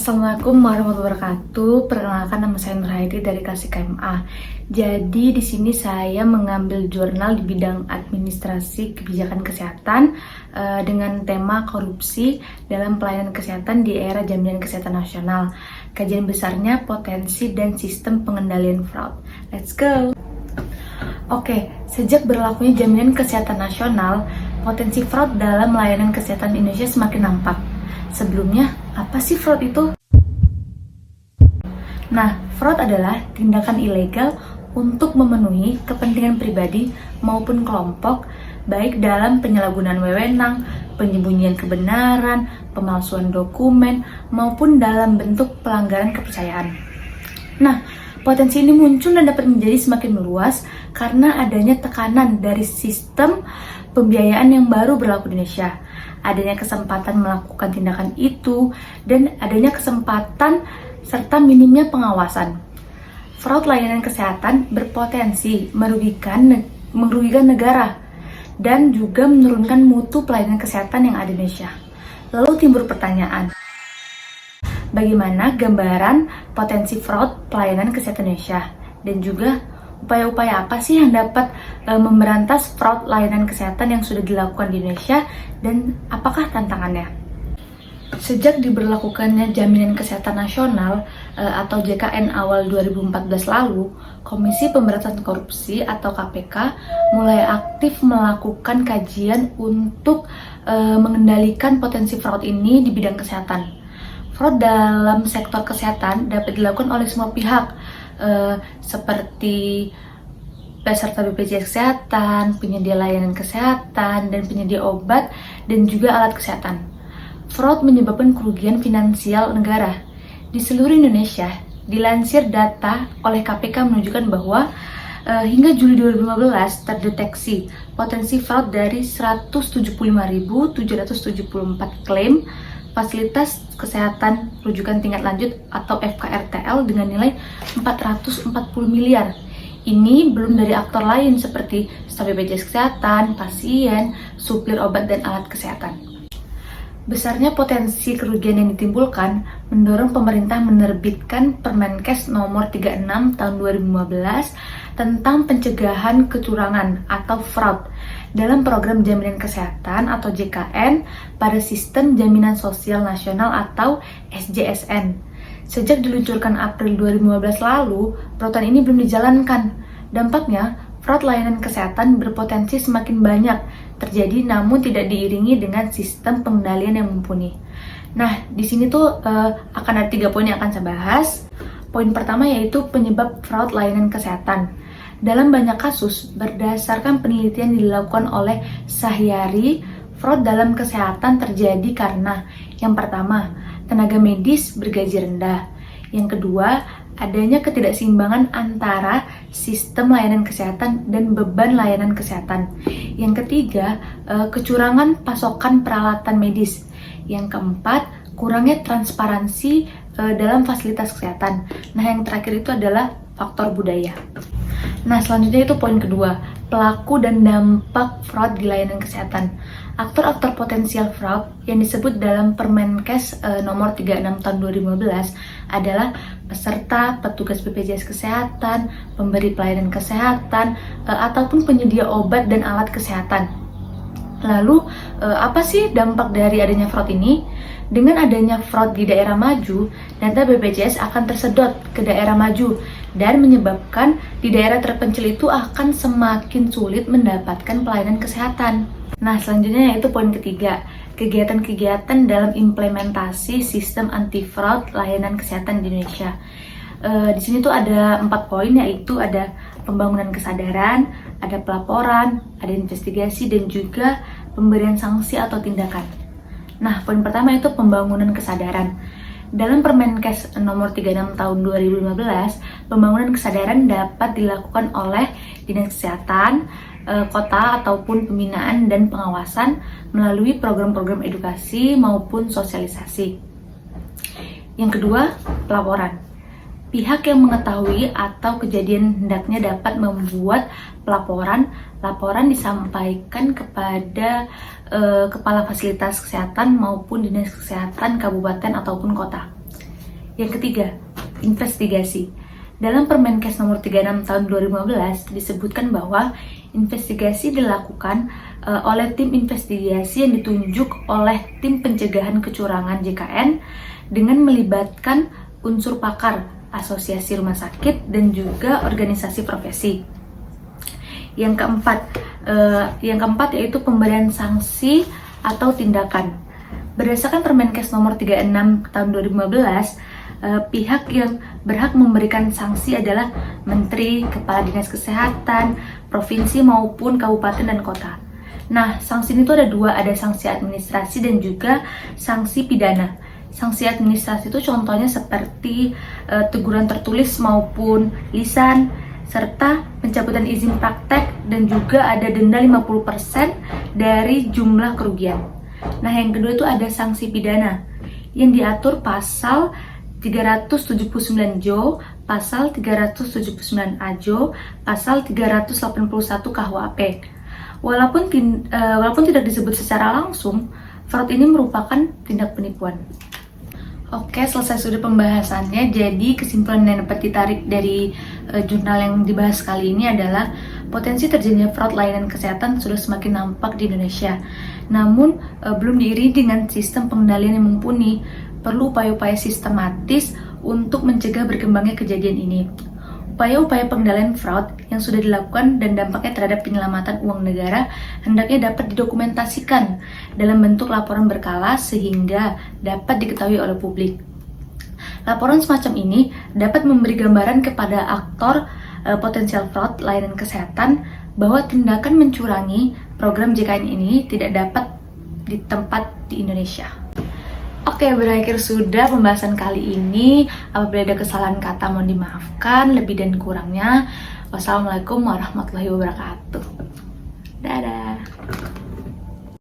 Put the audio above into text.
Assalamualaikum warahmatullahi wabarakatuh. Perkenalkan, nama saya Nur Haidi dari Klasik KMA. Jadi di sini saya mengambil jurnal di bidang administrasi kebijakan kesehatan dengan tema korupsi dalam pelayanan kesehatan di era jaminan kesehatan nasional. Kajian besarnya potensi dan sistem pengendalian fraud. Let's go. Oke, sejak berlakunya jaminan kesehatan nasional, potensi fraud dalam layanan kesehatan Indonesia semakin nampak. Sebelumnya, apa sih fraud itu? Nah, fraud adalah tindakan ilegal untuk memenuhi kepentingan pribadi maupun kelompok, baik dalam penyalahgunaan wewenang, penyembunyian kebenaran, pemalsuan dokumen, maupun dalam bentuk pelanggaran kepercayaan. Nah, potensi ini muncul dan dapat menjadi semakin meluas karena adanya tekanan dari sistem pembiayaan yang baru berlaku di Indonesia. Adanya kesempatan melakukan tindakan itu dan adanya kesempatan serta minimnya pengawasan. Fraud layanan kesehatan berpotensi merugikan negara dan juga menurunkan mutu pelayanan kesehatan yang ada di Indonesia. Lalu timbul pertanyaan, bagaimana gambaran potensi fraud pelayanan kesehatan Indonesia dan juga upaya-upaya apa sih yang dapat memberantas fraud layanan kesehatan yang sudah dilakukan di Indonesia dan apakah tantangannya? Sejak diberlakukannya Jaminan Kesehatan Nasional atau JKN awal 2014 lalu, Komisi Pemberantasan Korupsi atau KPK mulai aktif melakukan kajian untuk mengendalikan potensi fraud ini di bidang kesehatan. Fraud dalam sektor kesehatan dapat dilakukan oleh semua pihak, seperti peserta BPJS Kesehatan, penyedia layanan kesehatan, dan penyedia obat, dan juga alat kesehatan. Fraud menyebabkan kerugian finansial negara. Di seluruh Indonesia, dilansir data oleh KPK menunjukkan bahwa hingga Juli 2015 terdeteksi potensi fraud dari 175.774 klaim fasilitas kesehatan rujukan tingkat lanjut atau FKRTL dengan nilai 440 miliar. Ini belum dari aktor lain seperti staf BPJS Kesehatan, pasien, suplir obat dan alat kesehatan. Besarnya potensi kerugian yang ditimbulkan mendorong pemerintah menerbitkan Permenkes nomor 36 tahun 2015 tentang pencegahan kecurangan atau fraud dalam program jaminan kesehatan atau JKN pada sistem jaminan sosial nasional atau SJSN. Sejak diluncurkan April 2015 lalu, program ini belum dijalankan. Dampaknya, fraud layanan kesehatan berpotensi semakin banyak terjadi namun tidak diiringi dengan sistem pengendalian yang mumpuni. Nah, di sini tuh akan ada 3 poin yang akan saya bahas. Poin pertama yaitu penyebab fraud layanan kesehatan. Dalam banyak kasus, berdasarkan penelitian yang dilakukan oleh Sahyari, fraud dalam kesehatan terjadi karena yang pertama, tenaga medis bergaji rendah. Yang kedua, adanya ketidakseimbangan antara sistem layanan kesehatan dan beban layanan kesehatan. Yang ketiga, kecurangan pasokan peralatan medis. Yang keempat, kurangnya transparansi dalam fasilitas kesehatan. Nah, yang terakhir itu adalah faktor budaya. Nah, selanjutnya itu poin kedua, pelaku dan dampak fraud di layanan kesehatan. Aktor-aktor potensial fraud yang disebut dalam Permenkes nomor 36 tahun 2015 adalah peserta, petugas BPJS Kesehatan, pemberi pelayanan kesehatan, ataupun penyedia obat dan alat kesehatan. Lalu, apa sih dampak dari adanya fraud ini? Dengan adanya fraud di daerah maju, data BPJS akan tersedot ke daerah maju dan menyebabkan di daerah terpencil itu akan semakin sulit mendapatkan pelayanan kesehatan. Nah, selanjutnya yaitu poin ketiga, kegiatan-kegiatan dalam implementasi sistem anti-fraud layanan kesehatan di Indonesia. Di sini tuh ada 4 poin, yaitu ada pembangunan kesadaran, ada pelaporan, ada investigasi, dan juga pemberian sanksi atau tindakan. Nah, poin pertama itu pembangunan kesadaran. Dalam Permenkes nomor 36 tahun 2015, pembangunan kesadaran dapat dilakukan oleh Dinas Kesehatan, kota ataupun pembinaan dan pengawasan melalui program-program edukasi maupun sosialisasi. Yang kedua, pelaporan. Pihak yang mengetahui atau kejadian hendaknya dapat membuat pelaporan. Laporan disampaikan kepada kepala fasilitas kesehatan maupun dinas kesehatan kabupaten ataupun kota. Yang ketiga, investigasi. Dalam Permenkes nomor 36 tahun 2015 disebutkan bahwa investigasi dilakukan oleh tim investigasi yang ditunjuk oleh tim pencegahan kecurangan JKN dengan melibatkan unsur pakar, asosiasi rumah sakit, dan juga organisasi profesi. Yang keempat yaitu pemberian sanksi atau tindakan. Berdasarkan Permenkes nomor 36 tahun 2015, pihak yang berhak memberikan sanksi adalah Menteri, Kepala Dinas Kesehatan, Provinsi maupun Kabupaten dan Kota. Nah, sanksi itu ada dua, ada sanksi administrasi dan juga sanksi pidana. Sanksi administrasi itu contohnya seperti teguran tertulis maupun lisan, serta pencabutan izin praktek, dan juga ada denda 50% dari jumlah kerugian. Nah, yang kedua itu ada sanksi pidana yang diatur pasal 379 Jo, pasal 379 Ajo, pasal 381 KUHP. Walaupun tidak disebut secara langsung, fraud ini merupakan tindak penipuan. Oke, selesai sudah pembahasannya. Jadi kesimpulan yang dapat ditarik dari jurnal yang dibahas kali ini adalah potensi terjadinya fraud layanan kesehatan sudah semakin nampak di Indonesia. Namun belum diiringi dengan sistem pengendalian yang mumpuni. Perlu upaya-upaya sistematis untuk mencegah berkembangnya kejadian ini. Upaya-upaya pengendalian fraud yang sudah dilakukan dan dampaknya terhadap penyelamatan uang negara hendaknya dapat didokumentasikan dalam bentuk laporan berkala sehingga dapat diketahui oleh publik. Laporan semacam ini dapat memberi gambaran kepada aktor potensial fraud layanan kesehatan bahwa tindakan mencurangi program JKN ini tidak dapat ditempat di Indonesia. Oke, berakhir sudah pembahasan kali ini. Apabila ada kesalahan kata mohon dimaafkan, lebih dan kurangnya. Wassalamualaikum warahmatullahi wabarakatuh. Dadah.